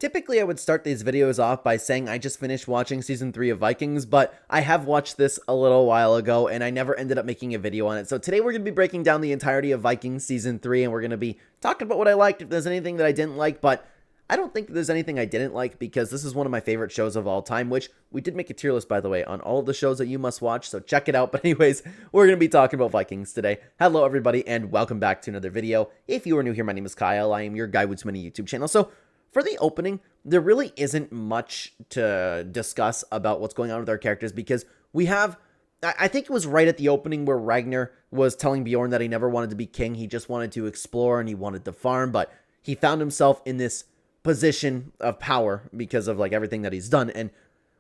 Typically, I would start these videos off by saying I just finished watching Season 3 of Vikings, but I have watched this a little while ago, and I never ended up making a video on it. So today we're going to be breaking down the entirety of Vikings Season 3, and we're going to be talking about what I liked, if there's anything that I didn't like, but I don't think there's anything I didn't like, because this is one of my favorite shows of all time, which we did make a tier list, by the way, on all of the shows that you must watch, so check it out. But anyways, we're going to be talking about Vikings today. Hello, everybody, and welcome back to another video. If you are new here, my name is Kyle. I am your guy with so many YouTube channels. So for the opening, there really isn't much to discuss about what's going on with our characters, because we have, I think it was right at the opening where Ragnar was telling Bjorn that he never wanted to be king. He just wanted to explore and he wanted to farm, but he found himself in this position of power because of like everything that he's done. And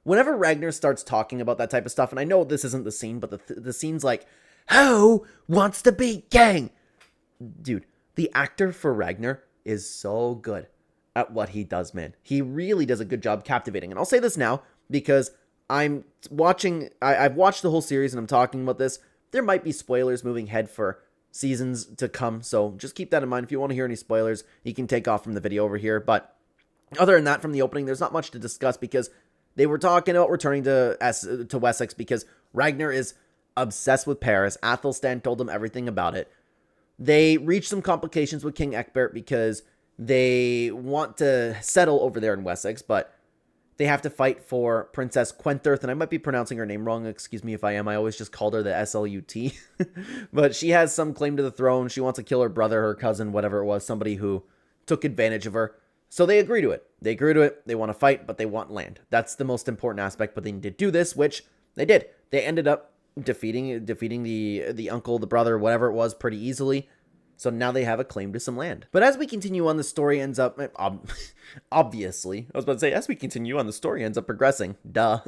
whenever Ragnar starts talking about that type of stuff, and I know this isn't the scene, but the scene's like, who wants to be king? Dude, the actor for Ragnar is so good at what he does, man. He really does a good job captivating. And I'll say this now because I've watched the whole series and I'm talking about this. There might be spoilers moving ahead for seasons to come, so just keep that in mind. If you want to hear any spoilers, you can take off from the video over here. But other than that, from the opening, there's not much to discuss because they were talking about returning to Wessex because Ragnar is obsessed with Paris. Athelstan told him everything about it. They reached some complications with King Ecbert because they want to settle over there in Wessex, but they have to fight for Princess Quenthurth, and I might be pronouncing her name wrong. Excuse me if I am. I always just called her the S-L-U-T. But she has some claim to the throne. She wants to kill her brother, her cousin, whatever it was, somebody who took advantage of her. So they agree to it. They agree to it. They want to fight, but they want land. That's the most important aspect, but they need to do this, which they did. They ended up defeating the uncle, the brother, whatever it was, pretty easily. So now they have a claim to some land. But as we continue on, the story ends up, obviously, I was about to say, as we continue on, the story ends up progressing. Duh.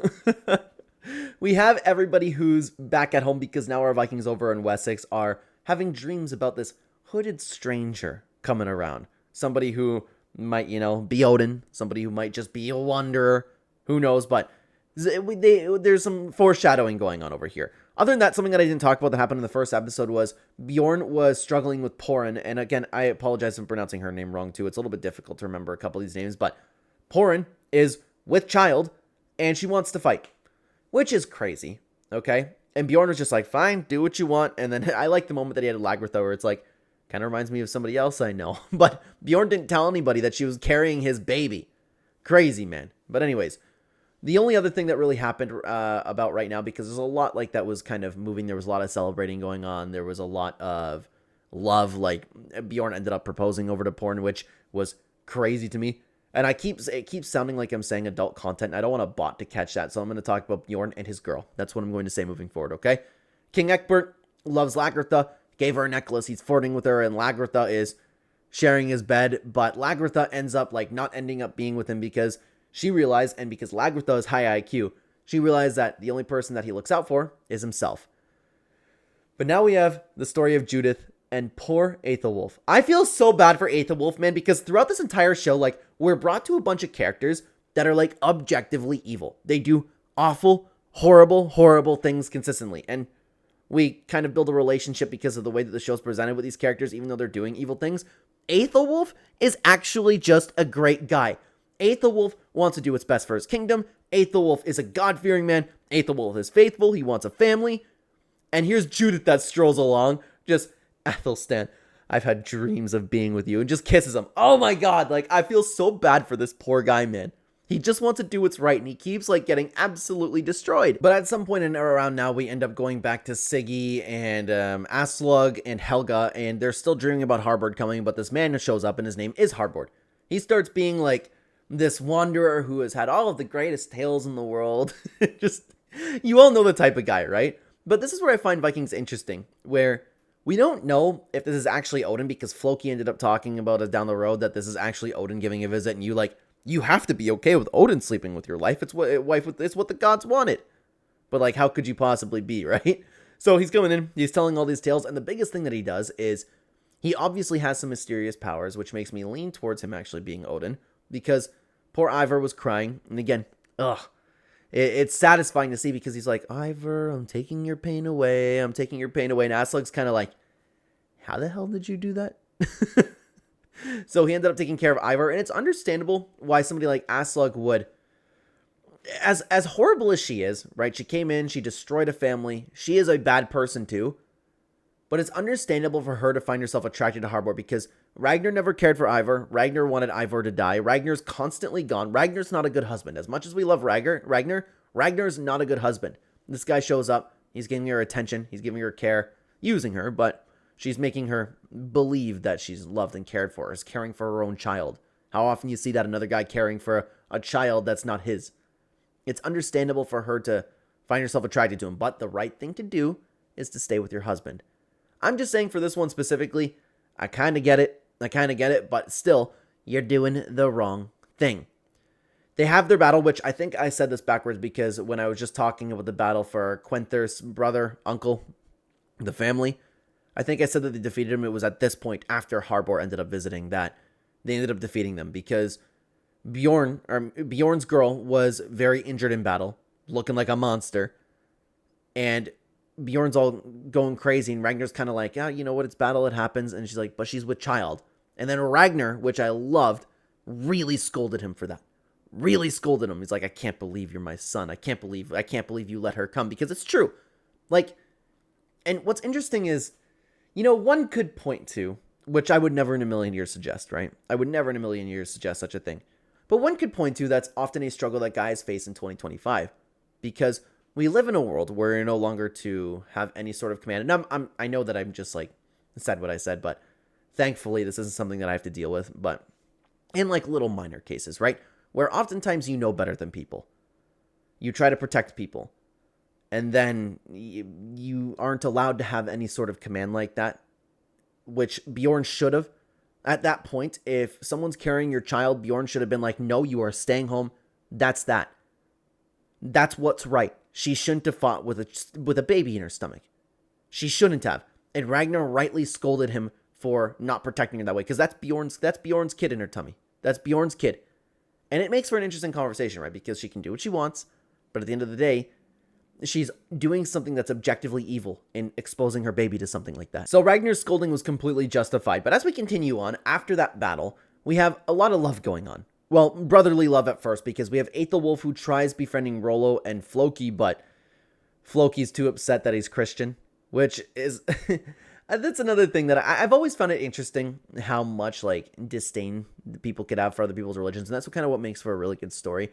We have everybody who's back at home because now our Vikings over in Wessex are having dreams about this hooded stranger coming around. Somebody who might, be Odin. Somebody who might just be a wanderer. Who knows? But there's some foreshadowing going on over here. Other than that, something that I didn't talk about that happened in the first episode was Bjorn was struggling with Porin. And again, I apologize for pronouncing her name wrong too. It's a little bit difficult to remember a couple of these names. But Porin is with child and she wants to fight, which is crazy. Okay. And Bjorn was just like, fine, do what you want. And then I like the moment that he had a Lagertha where it's like, kind of reminds me of somebody else I know. But Bjorn didn't tell anybody that she was carrying his baby. Crazy, man. But anyways, the only other thing that really happened about right now, because there's a lot like that was kind of moving. There was a lot of celebrating going on. There was a lot of love. Like Bjorn ended up proposing over to Porin, which was crazy to me. And it keeps sounding like I'm saying adult content. I don't want a bot to catch that. So I'm going to talk about Bjorn and his girl. That's what I'm going to say moving forward. Okay. King Ecbert loves Lagertha, gave her a necklace. He's flirting with her and Lagertha is sharing his bed. But Lagertha ends up like not ending up being with him because she realized, and because Lagertha is high IQ, she realized that the only person that he looks out for is himself. But now we have the story of Judith and poor Aethelwulf. I feel so bad for Aethelwulf, man, because throughout this entire show, like, we're brought to a bunch of characters that are, like, objectively evil. They do awful, horrible, horrible things consistently. And we kind of build a relationship because of the way that the show's presented with these characters, even though they're doing evil things. Aethelwulf is actually just a great guy. Aethelwulf wants to do what's best for his kingdom. Aethelwulf is a God-fearing man. Aethelwulf is faithful. He wants a family. And here's Judith that strolls along. Just, Athelstan, I've had dreams of being with you. And just kisses him. Oh my god. Like, I feel so bad for this poor guy, man. He just wants to do what's right. And he keeps, like, getting absolutely destroyed. But at some point in around now, we end up going back to Siggy and Aslug and Helga. And they're still dreaming about Harbord coming. But this man shows up and his name is Harbord. He starts being, like, this wanderer who has had all of the greatest tales in the world. Just, you all know the type of guy, right? But this is where I find Vikings interesting, where we don't know if this is actually Odin, because Floki ended up talking about it down the road that this is actually Odin giving a visit, and you have to be okay with Odin sleeping with your life. It's what the gods wanted. But like, how could you possibly be, right? So he's coming in, he's telling all these tales, and the biggest thing that he does is he obviously has some mysterious powers, which makes me lean towards him actually being Odin, because poor Ivar was crying, and again, it's satisfying to see because he's like, Ivar, I'm taking your pain away, and Aslug's kind of like, how the hell did you do that? So he ended up taking care of Ivar, and it's understandable why somebody like Aslug would. As horrible as she is, right? She came in, she destroyed a family. She is a bad person too. But it's understandable for her to find herself attracted to Harbor because Ragnar never cared for Ivar. Ragnar wanted Ivar to die. Ragnar's constantly gone. Ragnar's not a good husband. As much as we love Ragnar's not a good husband. This guy shows up. He's giving her attention. He's giving her care, using her, but she's making her believe that she's loved and cared for. Is caring for her own child. How often you see that another guy caring for a child that's not his? It's understandable for her to find herself attracted to him, but the right thing to do is to stay with your husband. I'm just saying for this one specifically, I kind of get it, but still, you're doing the wrong thing. They have their battle, which I think I said this backwards because when I was just talking about the battle for Quenthur's brother, uncle, the family, I think I said that they defeated him. It was at this point after Harbor ended up visiting that they ended up defeating them because Bjorn's girl was very injured in battle, looking like a monster, and Bjorn's all going crazy, and Ragnar's kind of like, yeah, you know what, it's battle, it happens, and she's like, but she's with child. And then Ragnar, which I loved, really scolded him for that. Really scolded him. He's like, I can't believe you're my son. I can't believe you let her come, because it's true. Like, and what's interesting is, you know, one could point to, which I would never in a million years suggest, right? I would never in a million years suggest such a thing. But one could point to that's often a struggle that guys face in 2025, because we live in a world where you're no longer to have any sort of command. And I know that I'm just like said what I said, but thankfully this isn't something that I have to deal with. But in like little minor cases, right? Where oftentimes you know better than people. You try to protect people. And then you aren't allowed to have any sort of command like that, which Bjorn should have. At that point, if someone's carrying your child, Bjorn should have been like, no, you are staying home. That's that. That's what's right. She shouldn't have fought with a baby in her stomach. She shouldn't have. And Ragnar rightly scolded him for not protecting her that way, because that's Bjorn's kid in her tummy. That's Bjorn's kid. And it makes for an interesting conversation, right? Because she can do what she wants, but at the end of the day, she's doing something that's objectively evil in exposing her baby to something like that. So Ragnar's scolding was completely justified. But as we continue on, after that battle, we have a lot of love going on. Well, brotherly love at first, because we have Aethelwulf who tries befriending Rollo and Floki, but Floki's too upset that he's Christian, which is... that's another thing that I've always found it interesting, how much, like, disdain people could have for other people's religions, and that's kind of what makes for a really good story.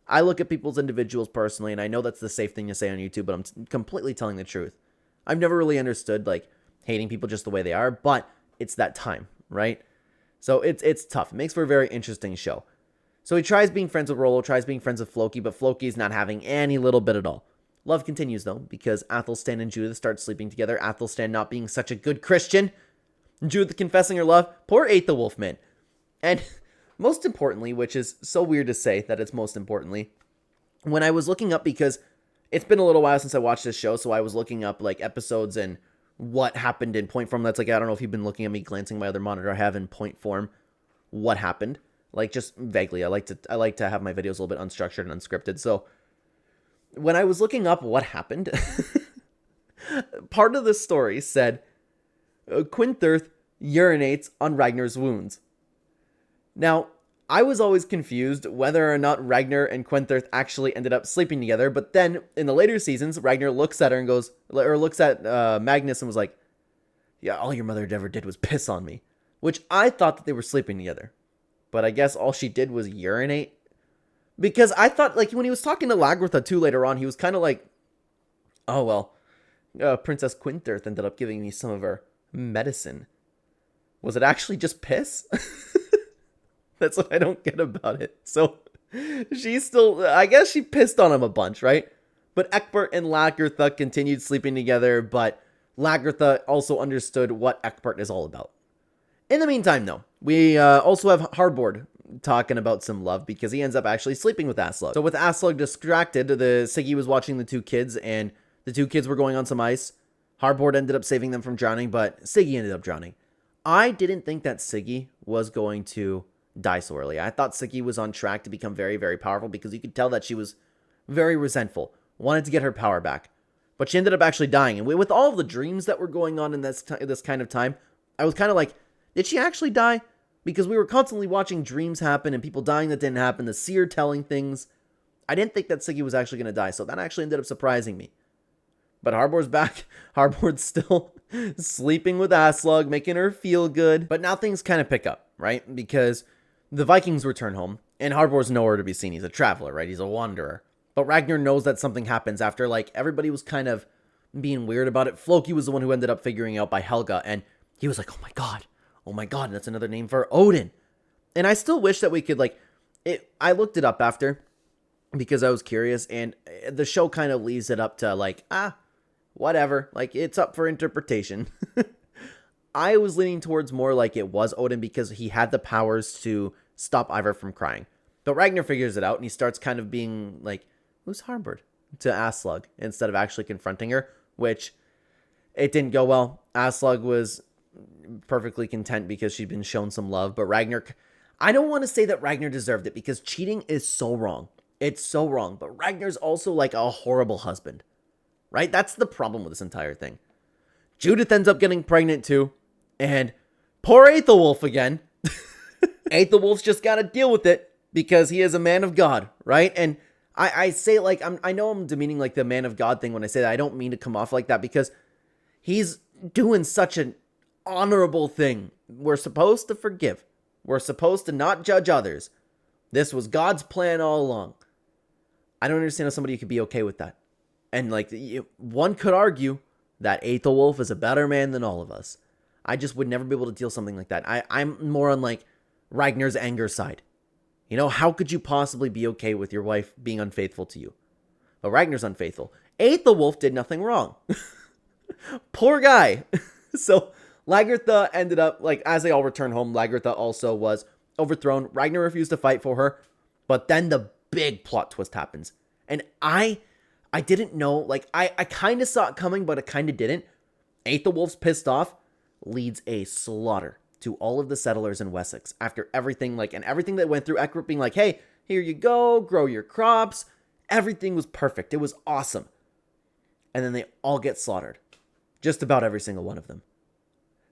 I look at people's individuals personally, and I know that's the safe thing to say on YouTube, but I'm completely telling the truth. I've never really understood, like, hating people just the way they are, but it's that time, right? So it's tough. It makes for a very interesting show. So he tries being friends with Rollo, tries being friends with Floki, but Floki's not having any little bit at all. Love continues, though, because Athelstan and Judith start sleeping together. Athelstan not being such a good Christian. Judith confessing her love. Poor Aethelwulf, man. And most importantly, which is so weird to say that it's most importantly, when I was looking up, because it's been a little while since I watched this show, so I was looking up, like, episodes and what happened in point form. That's like, I don't know if you've been looking at me glancing my other monitor. I have in point form what happened. Like, just vaguely. I like to have my videos a little bit unstructured and unscripted. So when I was looking up what happened, part of the story said Quenthur urinates on Ragnar's wounds. Now, I was always confused whether or not Ragnar and Quenthur actually ended up sleeping together, but then in the later seasons, Ragnar looks at her and goes, or looks at Magnus and was like, yeah, all your mother ever did was piss on me, which I thought that they were sleeping together. But I guess all she did was urinate. Because I thought, like, when he was talking to Lagertha too later on, he was kind of like, oh, well, Princess Quenthur ended up giving me some of her medicine. Was it actually just piss? That's what I don't get about it. So she's still, I guess she pissed on him a bunch, right? But Eckbert and Lagertha continued sleeping together, but Lagertha also understood what Eckbert is all about. In the meantime, though, we also have Harbord talking about some love, because he ends up actually sleeping with Aslug. So with Aslug distracted, Siggy was watching the two kids, and the two kids were going on some ice. Harbord ended up saving them from drowning, but Siggy ended up drowning. I didn't think that Siggy was going to die so early. I thought Siggy was on track to become very, very powerful, because you could tell that she was very resentful, wanted to get her power back. But she ended up actually dying, and with all of the dreams that were going on in this kind of time, I was kind of like, did she actually die? because we were constantly watching dreams happen and people dying that didn't happen, the seer telling things. I didn't think that Siggy was actually going to die, so that actually ended up surprising me. But Harbor's back. Harbor's still sleeping with Aslug, making her feel good. But now things kind of pick up, right? Because the Vikings return home, and Harbor's nowhere to be seen. He's a traveler, right? He's a wanderer. But Ragnar knows that something happens after, like, everybody was kind of being weird about it. Floki was the one who ended up figuring out by Helga, and he was like, oh my god, and that's another name for Odin. And I still wish that we could, like, I looked it up after, because I was curious, and the show kind of leaves it up to, like, whatever, like, it's up for interpretation. I was leaning towards more like it was Odin because he had the powers to stop Ivar from crying. But Ragnar figures it out, and he starts kind of being like, who's Harbord? To Aslug, instead of actually confronting her, which it didn't go well. Aslug was perfectly content because she'd been shown some love, but Ragnar, I don't want to say that Ragnar deserved it because cheating is so wrong. It's so wrong, but Ragnar's also like a horrible husband. Right? That's the problem with this entire thing. Judith ends up getting pregnant too. And poor Aethelwulf again. Aethelwulf's just got to deal with it because he is a man of God, right? And I say, like, I know I'm demeaning like the man of God thing when I say that. I don't mean to come off like that because he's doing such an honorable thing. We're supposed to forgive. We're supposed to not judge others. This was God's plan all along. I don't understand how somebody could be okay with that. And, like, one could argue that Aethelwulf is a better man than all of us. I just would never be able to deal something like that. I'm more on, like, Ragnar's anger side. You know, how could you possibly be okay with your wife being unfaithful to you? But Ragnar's unfaithful. Aethelwulf did nothing wrong. Poor guy. So, Lagertha ended up, like, as they all return home, Lagertha also was overthrown. Ragnar refused to fight for her. But then the big plot twist happens. And I didn't know, like, I kind of saw it coming, but I kind of didn't. Aethelwulf's pissed off, leads a slaughter to all of the settlers in Wessex after everything, like, and everything that went through Egbert being like, hey, here you go, grow your crops. Everything was perfect. It was awesome. And then they all get slaughtered. Just about every single one of them.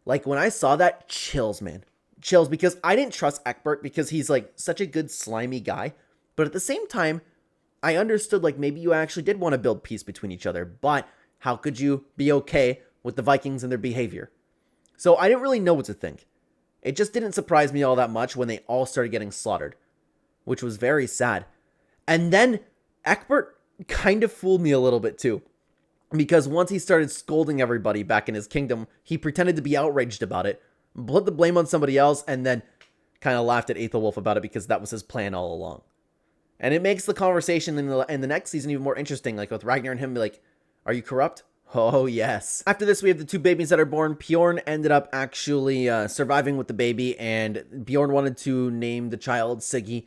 Like, when I saw that, chills, man. Chills, because I didn't trust Egbert because he's, like, such a good, slimy guy. But at the same time, I understood, like, maybe you actually did want to build peace between each other, but how could you be okay with the Vikings and their behavior? So I didn't really know what to think. It just didn't surprise me all that much when they all started getting slaughtered, which was very sad. And then Egbert kind of fooled me a little bit too, because once he started scolding everybody back in his kingdom, he pretended to be outraged about it, put the blame on somebody else, and then kind of laughed at Aethelwulf about it because that was his plan all along. And it makes the conversation in the next season even more interesting, like with Ragnar and him be like, are you corrupt? Oh, yes. After this, we have the two babies that are born. Bjorn ended up actually surviving with the baby, and Bjorn wanted to name the child Siggy.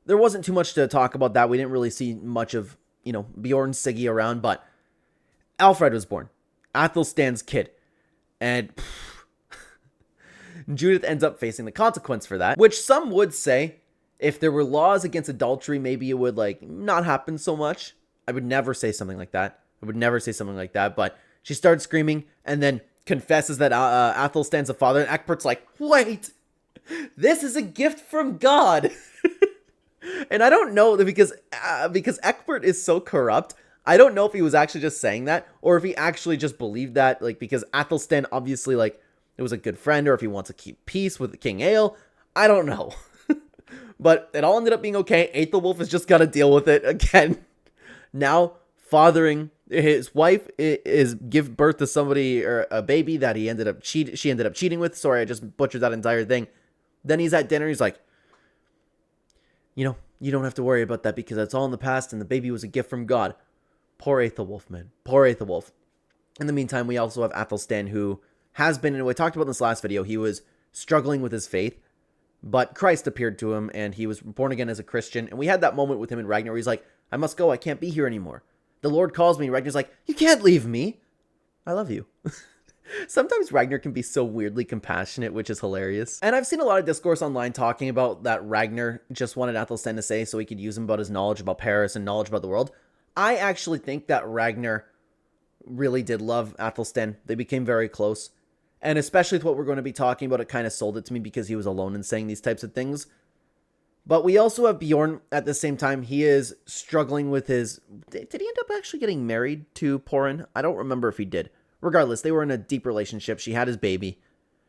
There wasn't too much to talk about that. We didn't really see much of, you know, Bjorn, Siggy around, but Alfred was born. Athelstan's kid. And Judith ends up facing the consequence for that, which some would say, if there were laws against adultery, maybe it would, like, not happen so much. I would never say something like that. But she starts screaming and then confesses that Athelstan's a father. And Egbert's like, wait, this is a gift from God. And I don't know, because Egbert is so corrupt. I don't know if he was actually just saying that or if he actually just believed that, like, because Athelstan obviously, like, it was a good friend, or if he wants to keep peace with King Egil. I don't know. But it all ended up being okay. Aethelwulf has just got to deal with it again. Now, fathering his wife is give birth to somebody, or a baby that she ended up cheating with. Sorry, I just butchered that entire thing. Then he's at dinner. He's like, you know, you don't have to worry about that because that's all in the past, and the baby was a gift from God. Poor Aethelwulf, man. Poor Aethelwulf. In the meantime, we also have Athelstan, who has been, and we talked about in this last video, he was struggling with his faith. But Christ appeared to him, and he was born again as a Christian. And we had that moment with him and Ragnar where he's like, I must go. I can't be here anymore. The Lord calls me. Ragnar's like, you can't leave me. I love you. Sometimes Ragnar can be so weirdly compassionate, which is hilarious. And I've seen a lot of discourse online talking about that Ragnar just wanted Athelstan to say so he could use him about his knowledge about Paris and knowledge about the world. I actually think that Ragnar really did love Athelstan. They became very close. And especially with what we're going to be talking about, it kind of sold it to me because he was alone in saying these types of things. But we also have Bjorn at the same time. He is struggling with his... Did he end up actually getting married to Porin? I don't remember if he did. Regardless, they were in a deep relationship. She had his baby.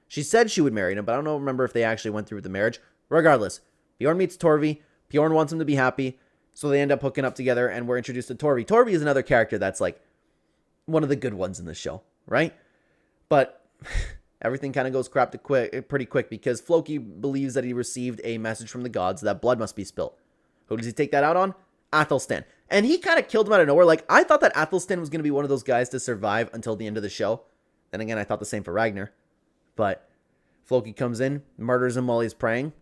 She said she would marry him, but I don't remember if they actually went through with the marriage. Regardless, Bjorn meets Torvi. Bjorn wants him to be happy, so they end up hooking up together, and we're introduced to Torvi. Torvi is another character that's like one of the good ones in the show, right? But everything kind of goes pretty quick because Floki believes that he received a message from the gods that blood must be spilt. Who does he take that out on? Athelstan. And he kind of killed him out of nowhere. Like, I thought that Athelstan was going to be one of those guys to survive until the end of the show. Then again, I thought the same for Ragnar. But Floki comes in, murders him while he's praying,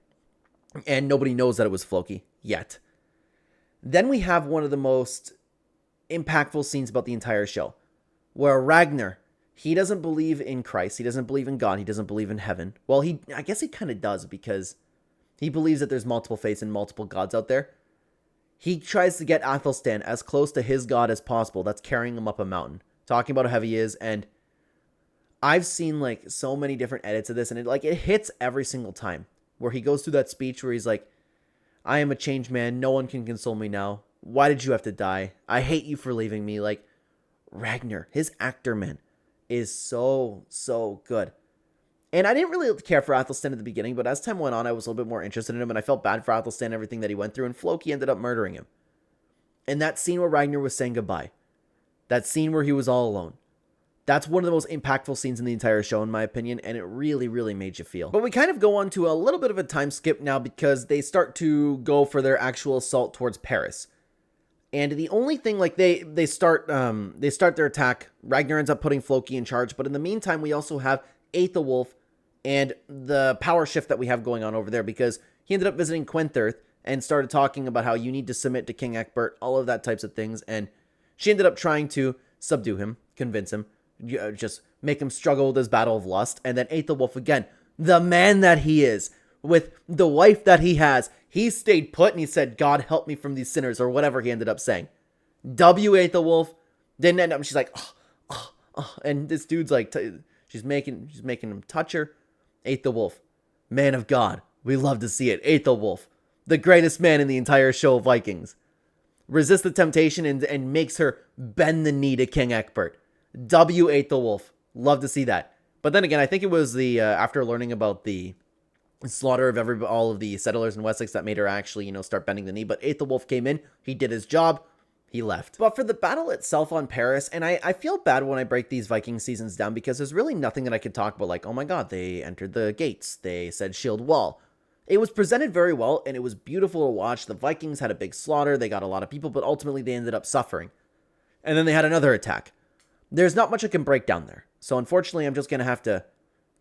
and nobody knows that it was Floki yet. Then we have one of the most impactful scenes about the entire show, where Ragnar, he doesn't believe in Christ, he doesn't believe in God, he doesn't believe in heaven. Well, I guess he kind of does, because he believes that there's multiple faiths and multiple gods out there. He tries to get Athelstan as close to his god as possible. That's carrying him up a mountain, talking about how heavy he is, and I've seen like so many different edits of this, and it hits every single time, where he goes through that speech where he's like, I am a changed man, no one can console me now. Why did you have to die? I hate you for leaving me. Like, Ragnar, his actor, man, is so good. And I didn't really care for Athelstan at the beginning, but as time went on, I was a little bit more interested in him, and I felt bad for Athelstan and everything that he went through, and Floki ended up murdering him. And that scene where Ragnar was saying goodbye, that scene where he was all alone, that's one of the most impactful scenes in the entire show, in my opinion, and it really, really made you feel. But we kind of go on to a little bit of a time skip now, because they start to go for their actual assault towards Paris. And the only thing, like, they start their attack. Ragnar ends up putting Floki in charge, but in the meantime, we also have Aethelwulf and the power shift that we have going on over there, because he ended up visiting Quenthrith and started talking about how you need to submit to King Ecbert, all of that types of things, and she ended up trying to subdue him, convince him, just make him struggle with his battle of lust. And then Aethelwulf, again, the man that he is, with the wife that he has, he stayed put and he said, God help me from these sinners, or whatever he ended up saying. Aethelwulf didn't end up, she's like, and this dude's like, she's making him touch her. Aethelwulf, man of God, we love to see it. Aethelwulf, the greatest man in the entire show of Vikings, resists the temptation and makes her bend the knee to King Ecbert. Aethelwulf, love to see that. But then again, I think it was the after learning about the slaughter of all of the settlers in Wessex that made her actually, start bending the knee. But Aethelwulf came in, he did his job, he left. But for the battle itself on Paris, and I feel bad when I break these Viking seasons down, because there's really nothing that I could talk about, like, oh my god, they entered the gates, they said shield wall. It was presented very well, and it was beautiful to watch. The Vikings had a big slaughter, they got a lot of people, but ultimately they ended up suffering. And then they had another attack. There's not much I can break down there. So unfortunately, I'm just going to have to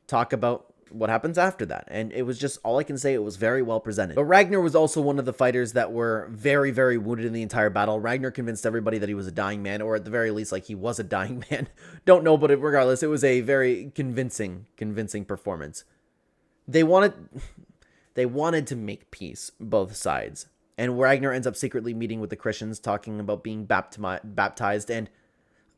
talk about what happens after that. And it was just, all I can say, it was very well presented. But Ragnar was also one of the fighters that were very, very wounded in the entire battle. Ragnar convinced everybody that he was a dying man, or at the very least, like, he was a dying man. Don't know, but regardless, it was a very convincing performance. They wanted to make peace, both sides. And Ragnar ends up secretly meeting with the Christians, talking about being baptized. And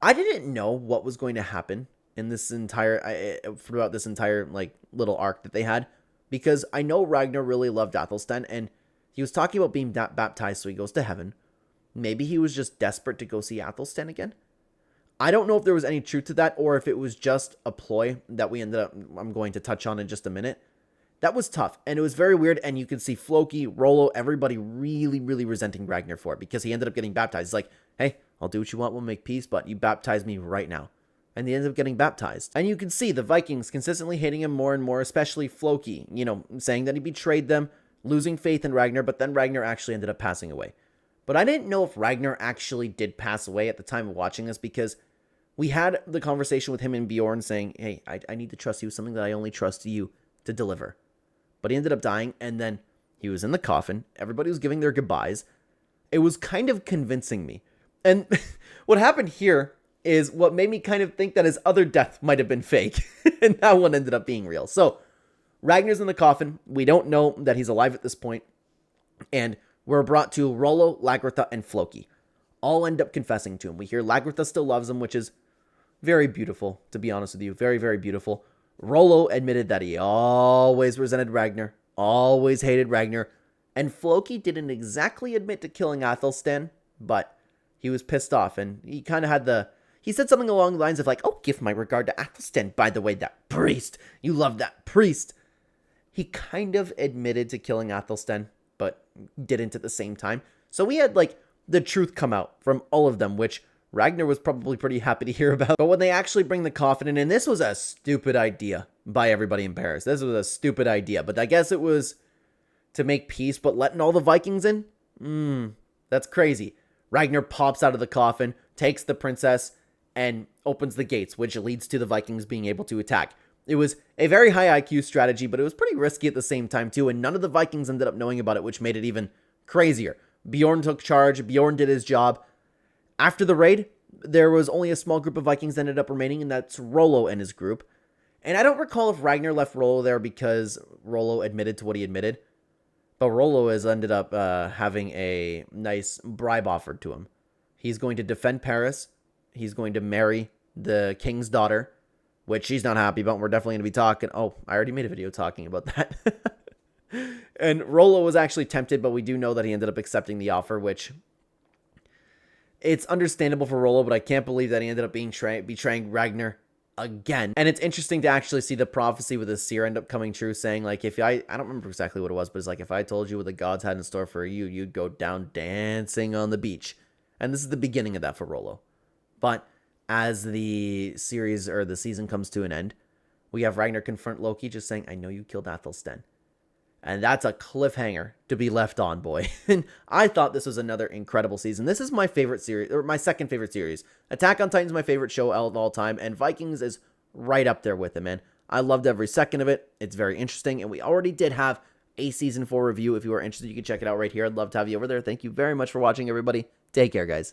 I didn't know what was going to happen in this throughout this entire, like, little arc that they had, because I know Ragnar really loved Athelstan, and he was talking about being baptized so he goes to heaven. Maybe he was just desperate to go see Athelstan again. I don't know if there was any truth to that, or if it was just a ploy that I'm going to touch on in just a minute. That was tough, and it was very weird, and you could see Floki, Rollo, everybody really, really resenting Ragnar for it, because he ended up getting baptized. He's like, hey, I'll do what you want, we'll make peace, but you baptize me right now. And he ends up getting baptized. And you can see the Vikings consistently hating him more and more, especially Floki, saying that he betrayed them, losing faith in Ragnar, but then Ragnar actually ended up passing away. But I didn't know if Ragnar actually did pass away at the time of watching this, because we had the conversation with him and Bjorn saying, hey, I need to trust you, something that I only trust you to deliver. But he ended up dying, and then he was in the coffin, everybody was giving their goodbyes. It was kind of convincing me. And what happened here is what made me kind of think that his other death might have been fake. And that one ended up being real. So, Ragnar's in the coffin. We don't know that he's alive at this point. And we're brought to Rollo, Lagertha, and Floki. All end up confessing to him. We hear Lagertha still loves him, which is very beautiful, to be honest with you. Very, very beautiful. Rollo admitted that he always resented Ragnar, always hated Ragnar, and Floki didn't exactly admit to killing Athelstan, but he was pissed off, and he kind of had he said something along the lines of like, oh, give my regard to Athelstan, by the way, that priest, you love that priest. He kind of admitted to killing Athelstan, but didn't at the same time. So we had like the truth come out from all of them, which Ragnar was probably pretty happy to hear about. But when they actually bring the coffin in, and this was a stupid idea by everybody in Paris. This was a stupid idea, but I guess it was to make peace, but letting all the Vikings in? That's crazy. Ragnar pops out of the coffin, takes the princess, and opens the gates, which leads to the Vikings being able to attack. It was a very high IQ strategy, but it was pretty risky at the same time too, and none of the Vikings ended up knowing about it, which made it even crazier. Bjorn took charge, Bjorn did his job. After the raid, there was only a small group of Vikings that ended up remaining, and that's Rollo and his group. And I don't recall if Ragnar left Rollo there because Rollo admitted to what he admitted, but Rollo has ended up having a nice bribe offered to him. He's going to defend Paris. He's going to marry the king's daughter, which she's not happy about. We're definitely going to be talking. Oh, I already made a video talking about that. And Rollo was actually tempted, but we do know that he ended up accepting the offer, which it's understandable for Rollo, but I can't believe that he ended up betraying Ragnar again. And it's interesting to actually see the prophecy with the seer end up coming true, saying like, if I don't remember exactly what it was, but it's like, if I told you what the gods had in store for you, you'd go down dancing on the beach. And this is the beginning of that for Rollo. But as the series or the season comes to an end, we have Ragnar confront Loki just saying, I know you killed Athelstan. And that's a cliffhanger to be left on, boy. And I thought this was another incredible season. This is my favorite series, or my second favorite series. Attack on Titan is my favorite show of all time, and Vikings is right up there with it, man. I loved every second of it. It's very interesting, and we already did have a Season 4 review. If you are interested, you can check it out right here. I'd love to have you over there. Thank you very much for watching, everybody. Take care, guys.